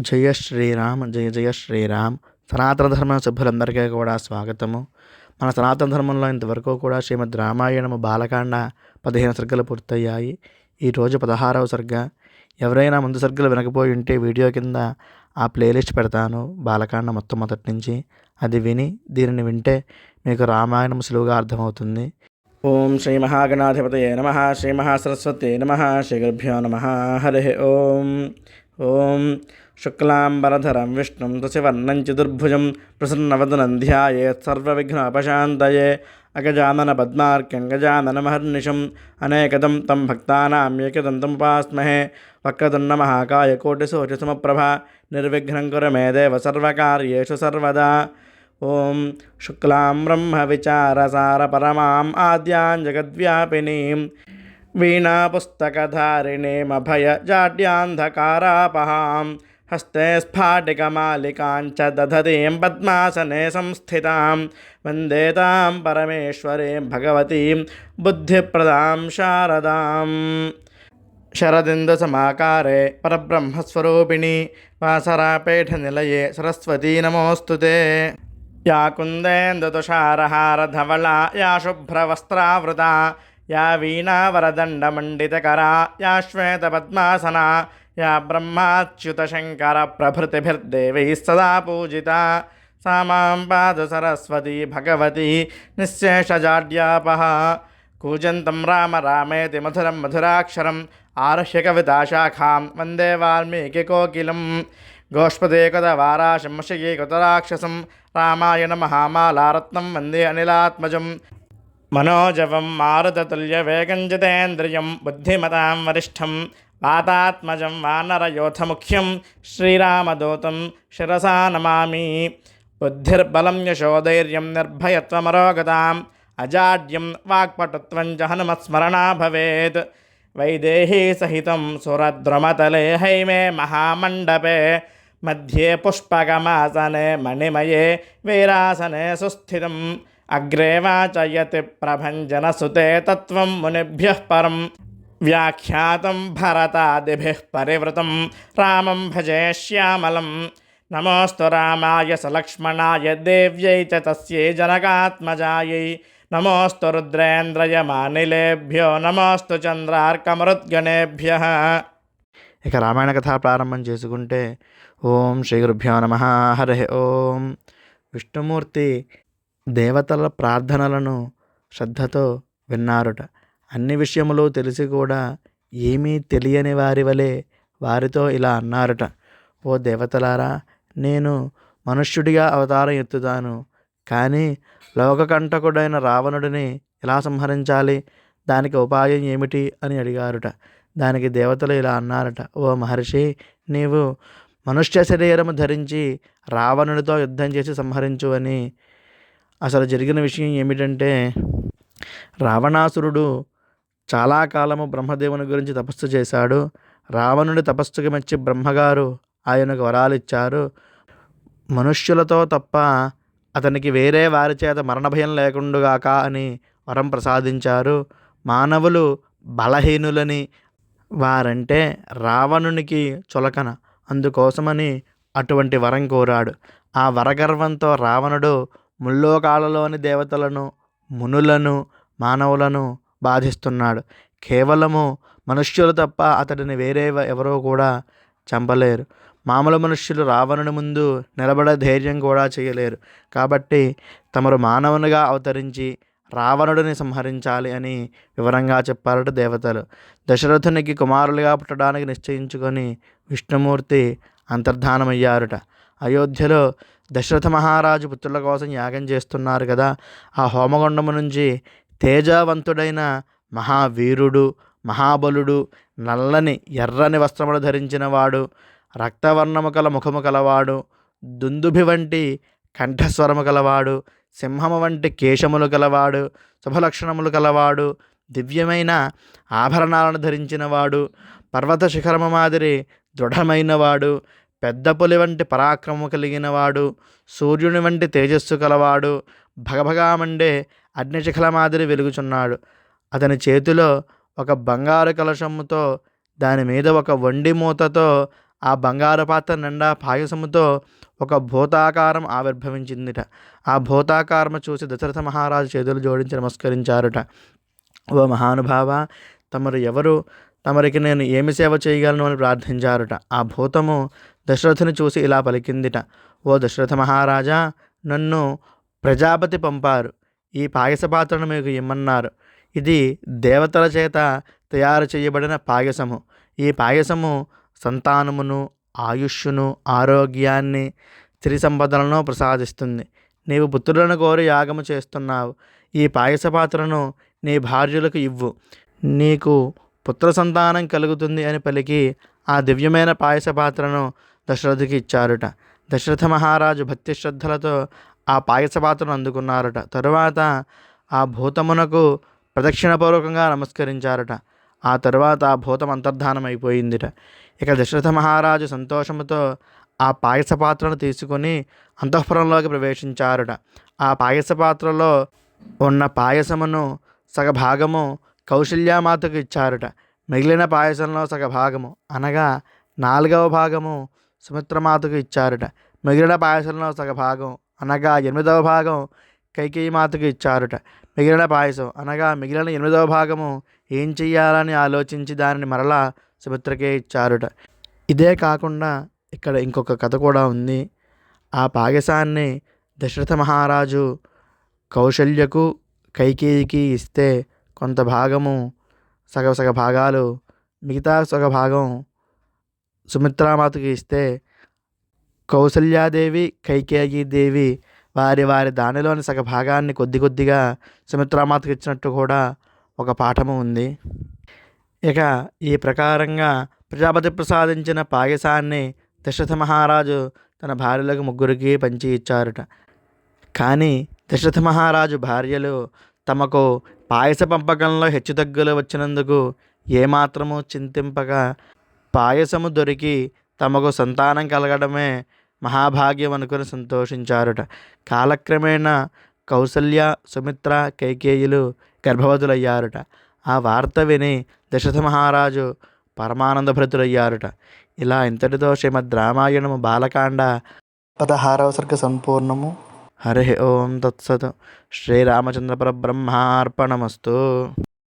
జయ శ్రీరామ్ జయ జయ శ్రీరామ్. సనాతన ధర్మ సభ్యులందరికీ కూడా స్వాగతము. మన సనాతన ధర్మంలో ఇంతవరకు కూడా శ్రీమద్ రామాయణము బాలకాండ 15 సర్గలు పూర్తయ్యాయి. ఈరోజు 16వ సర్గ. ఎవరైనా ముందు సర్గలు వినకపోయి ఉంటే వీడియో కింద ఆ ప్లేలిస్ట్ పెడతాను, బాలకాండ మొత్తం మొదటి నుంచి. అది విని దీనిని వింటే మీకు రామాయణం సులువుగా అర్థమవుతుంది. ఓం శ్రీ మహాగణాధిపతయే నమః. శ్రీ మహాసరస్వతే నమః. శ్రీ గురుభ్యో నమః. హరి ఓం. ఓం శుక్లాంబరధరం విష్ణుం శశివర్ణం చతుర్భుజం ప్రసన్నవదనం ధ్యాయేత్ సర్వవిఘ్నోపశాంతయే. అగజానన పద్మార్కం గజాననమహర్నిశం అనేకదం తం భక్తానాం ఏకదంతముపాస్మహే. వక్రతుण्ड మహాకాయ కోటిసూర్యసమప్రభ నిర్విఘ్నం కురు మే దేవ సర్వకార్యేషు సర్వదా. ఓం శుక్లాం బ్రహ్మ విచారసార పరమాం ఆద్యాం జగద్వ్యాపినీం వీణాపుస్తకధారిణీమభయజాడ్యాంధకారాపహాం హస్తే స్ఫాటికమాలికాంచ దధతీం పద్మాసనే సంస్థితాం వందే తాం పరమేశ్వరీం భగవతీం బుద్ధిప్రదాం శారదాం. శరదిందుసమాకారే పరబ్రహ్మస్వరూపిణి వాసరాపేఠనిలయే సరస్వతీ నమోస్తుతే. యా కుందేందుతుషారహారధవళా యా శుభ్రవస్త్రావృతా యా వీణావరదండమండితకరా యా శ్వేతపద్మాసనా యా బ్రహ్మాచ్యుతశంకరప్రభృతిభిర్దేవైः సదా పూజితా. సా మాం పాతు సరస్వతీ భగవతి నిశ్శేషజాడ్యాపహ. కూజంతం రామ రామేతి మధురం మధురాక్షరం ఆరుహ్య కవితాశాఖాం వందే వాల్మీకికోకిలం. గోష్పదేకదవారాశం వశయీకృతరాక్షసం రామాయణ మహామాలారత్నం వందే అనిలాత్మజం. మనోజవం మారుతతుల్యవేగం జితేంద్రియం బుద్ధిమతాం వరిష్టం వాతాత్మజం వానరయోధముఖ్యం శ్రీరామదూతం శిరసా నమామి. బుద్ధిర్బలం యశోధైర్యం నిర్భయత్వమరోగతాం అజాడ్యం వాక్పటుత్వం చ హనుమత్స్మరణా భవేత్. వైదేహీ సహితం సురద్రుమతలే హైమే మహామండపే మధ్యే పుష్పకమాసనే మణిమయే వీరాసనే సుస్థితం. అగ్రే వాచయతి ప్రభంజనసుతే తత్వం మునిభ్యః పరం వ్యాఖ్యాతం భరతాదిభిః పరివృతం రామం భజే శ్యామలం. నమోస్తు రామాయ సలక్ష్మణాయ దేవ్యై చ తస్యై జనకాత్మజాయై. నమోస్తు రుద్రేంద్రయమానిలేభ్యో నమోస్తు చంద్రార్కమరుద్గణేభ్యః. ఇక రామాయణ కథ ప్రారంభం చేసుకుంటే ఓం శ్రీ గురుభ్యో నమః. హరి ఓం. విష్ణుమూర్తి దేవతల ప్రార్థనలను శ్రద్ధతో విన్నారుట. అన్ని విషయములు తెలిసి కూడా ఏమీ తెలియని వారి వలె వారితో ఇలా అన్నారుట. ఓ దేవతలారా, నేను మనుష్యుడిగా అవతారం ఎత్తుతాను, కానీ లోకకంటకుడైన రావణుడిని ఎలా సంహరించాలి, దానికి ఉపాయం ఏమిటి అని అడిగారుట. దానికి దేవతలు ఇలా అన్నారట. ఓ మహర్షి, నీవు మనుష్య శరీరము ధరించి రావణుడితో యుద్ధం చేసి సంహరించు అని. అసలు జరిగిన విషయం ఏమిటంటే, రావణాసురుడు చాలా కాలము బ్రహ్మదేవుని గురించి తపస్సు చేశాడు. రావణుడి తపస్సుకి మెచ్చి బ్రహ్మగారు ఆయనకు వరాలిచ్చారు. మనుష్యులతో తప్ప అతనికి వేరే వారి చేత మరణభయం లేకుండుగాక అని వరం ప్రసాదించారు. మానవులు బలహీనులని, వారంటే రావణునికి చులకన, అందుకోసమని అటువంటి వరం కోరాడు. ఆ వరగర్వంతో రావణుడు ముల్లోకాలలోని దేవతలను, మునులను, మానవులను బాధిస్తున్నాడు. కేవలము మనుష్యులు తప్ప అతడిని వేరే ఎవరో కూడా చంపలేరు. మామూలు మనుష్యులు రావణుని ముందు నిలబడే ధైర్యం కూడా చేయలేరు. కాబట్టి తమరు మానవునిగా అవతరించి రావణుడిని సంహరించాలి అని వివరంగా చెప్పారట దేవతలు. దశరథునికి కుమారులుగా పుట్టడానికి నిశ్చయించుకొని విష్ణుమూర్తి అంతర్ధానమయ్యారుట. అయోధ్యలో దశరథ మహారాజు పుత్రుల కోసం యాగం చేస్తున్నారు కదా. ఆ హోమగుండము నుంచి తేజవంతుడైన మహావీరుడు, మహాబలుడు, నల్లని ఎర్రని వస్త్రములు ధరించిన వాడు, రక్తవర్ణము కల ముఖము కలవాడు, దుందుభి వంటి కంఠస్వరము కలవాడు, సింహము వంటి కేశములు కలవాడు, శుభలక్షణములు కలవాడు, దివ్యమైన ఆభరణాలను ధరించినవాడు, పర్వత శిఖరము మాదిరి దృఢమైనవాడు, పెద్ద పులి వంటి పరాక్రమము కలిగినవాడు, సూర్యుని వంటి తేజస్సు కలవాడు, భగభగా మండే అగ్నిశిఖల మాదిరి వెలుగుచున్నాడు. అతని చేతిలో ఒక బంగారు కలశముతో దాని మీద ఒక వండి మూతతో ఆ బంగారు పాత్ర నిండా పాయసముతో ఒక భూతాకారం ఆవిర్భవించిందిట. ఆ భూతాకారము చూసి దశరథ మహారాజు చేతులు జోడించి నమస్కరించారుట. ఓ మహానుభావ, తమరు ఎవరు? తమరికి నేను ఏమి సేవ చేయగలను అని ప్రార్థించారుట. ఆ భూతము దశరథుని చూసి ఇలా పలికిందిట. ఓ దశరథ మహారాజా, నన్ను ప్రజాపతి పంపారు. ఈ పాయస పాత్రను మీకు ఇమ్మన్నారు. ఇది దేవతల చేత తయారు చేయబడిన పాయసము. ఈ పాయసము సంతానమును, ఆయుష్షును, ఆరోగ్యాన్ని, సిరి సంపదలను ప్రసాదిస్తుంది. నీవు పుత్రులను కోరి యాగము చేస్తున్నావు. ఈ పాయస పాత్రను నీ భార్యలకు ఇవ్వు. నీకు పుత్ర సంతానం కలుగుతుంది అని పలికి ఆ దివ్యమైన పాయస పాత్రను దశరథుకి ఇచ్చారుట. దశరథ మహారాజు భక్తి శ్రద్ధలతో ఆ పాయస పాత్రను అందుకున్నారట. తరువాత ఆ భూతమునకు ప్రదక్షిణపూర్వకంగా నమస్కరించారట. ఆ తరువాత ఆ భూతం అంతర్ధానం అయిపోయిందిట. ఇక దశరథ మహారాజు సంతోషముతో ఆ పాయస పాత్రను తీసుకొని అంతఃపురంలోకి ప్రవేశించారట. ఆ పాయస పాత్రలో ఉన్న పాయసమును సగభాగము కౌశల్యామాతకు ఇచ్చారట. మిగిలిన పాయసంలో సగభాగము అనగా 4వ భాగము సుమిత్రమాతకు ఇచ్చారట. మిగిలిన పాయసంలో సగభాగం అనగా 8వ భాగం కైకేయి మాతకు ఇచ్చారట. మిగిలిన పాయసం అనగా మిగిలిన 8వ భాగము ఏం చెయ్యాలని ఆలోచించి దానిని మరలా సుమిత్రకే ఇచ్చారట. ఇదే కాకుండా ఇక్కడ ఇంకొక కథ కూడా ఉంది. ఆ పాయసాన్ని దశరథ మహారాజు కౌశల్యకు, కైకేయికి ఇస్తే కొంత భాగము సగ భాగాలు, మిగతా సగ భాగం సుమిత్రామాతకి ఇస్తే కౌసల్యాదేవి, కైకేయి దేవి వారి దానిలోని సగ భాగాన్ని కొద్ది కొద్దిగా సుమిత్రామాతకి ఇచ్చినట్టు కూడా ఒక పాఠము ఉంది. ఇక ఈ ప్రకారంగా ప్రజాపతి ప్రసాదించిన పాయసాన్ని దశరథ మహారాజు తన భార్యలకు ముగ్గురికి పంచి ఇచ్చారట. కానీ దశరథ మహారాజు భార్యలు తమకు పాయస పంపకంలో హెచ్చుతగ్గులు వచ్చినందుకు ఏమాత్రము చింతింపక పాయసము దొరికి తమకు సంతానం కలగడమే మహాభాగ్యం అనుకుని సంతోషించారట. కాలక్రమేణా కౌసల్య, సుమిత్ర, కైకేయులు గర్భవతులయ్యారట. ఆ వార్త విని దశరథ మహారాజు పరమానందభరితులయ్యారట. ఇలా ఇంతటితో శ్రీమద్ రామాయణము బాలకాండ 16వ సర్గ సంపూర్ణము. హరి ఓం తత్సత్. శ్రీరామచంద్ర పరబ్రహ్మార్పణమస్తు.